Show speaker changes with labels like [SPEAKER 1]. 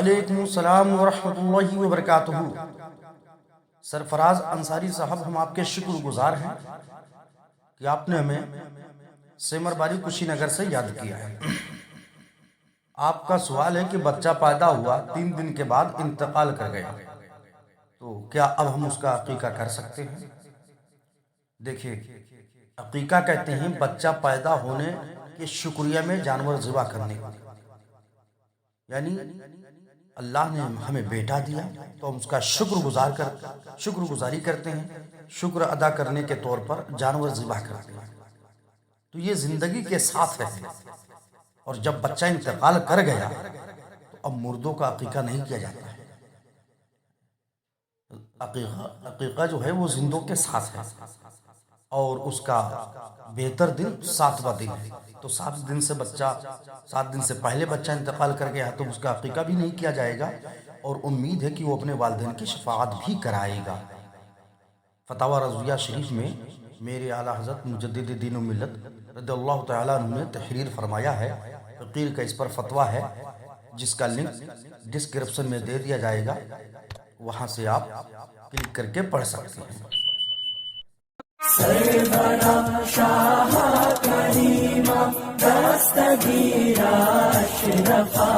[SPEAKER 1] وعلیکم السلام ورحمۃ اللہ وبرکاتہ۔ سرفراز انصاری صاحب، ہم آپ کے شکر گزار ہیں کہ آپ نے ہمیں سیمر باری کشی نگر سے یاد کیا ہے۔ آپ کا سوال ہے کہ بچہ پیدا ہوا 3 دن کے بعد انتقال کر گیا، تو کیا اب ہم اس کا عقیقہ کر سکتے ہیں؟ دیکھیے، عقیقہ کہتے ہیں بچہ پیدا ہونے کے شکریہ میں جانور ذبح کرنے کو، یعنی اللہ نے ہمیں بیٹا دیا تو ہم اس کا شکر گزاری کرتے ہیں، شکر ادا کرنے کے طور پر جانور ذبح کرتے ہیں۔ تو یہ زندگی کے ساتھ ہے، اور جب بچہ انتقال کر گیا تو اب مردوں کا عقیقہ نہیں کیا جاتا ہے۔ عقیقہ جو ہے وہ زندوں کے ساتھ ہے، اور اس کا بہتر دن 7واں دن ہے۔ تو 7 دن سے پہلے بچہ انتقال کر گیا تو اس کا عقیقہ بھی نہیں کیا جائے گا، اور امید ہے کہ وہ اپنے والدین کی شفاعت بھی کرائے گا۔ فتاوی رضویہ شریف میں میرے اعلیٰ حضرت مجدد دین و ملت رضی اللہ تعالیٰ عنہ نے تحریر فرمایا ہے، فقیر کا اس پر فتویٰ ہے، جس کا لنک ڈسکرپشن میں دے دیا جائے گا، وہاں سے آپ کلک کر کے پڑھ سکتے ہیں۔
[SPEAKER 2] سرورا شاہ کریمہ دستگیرہ اشرفا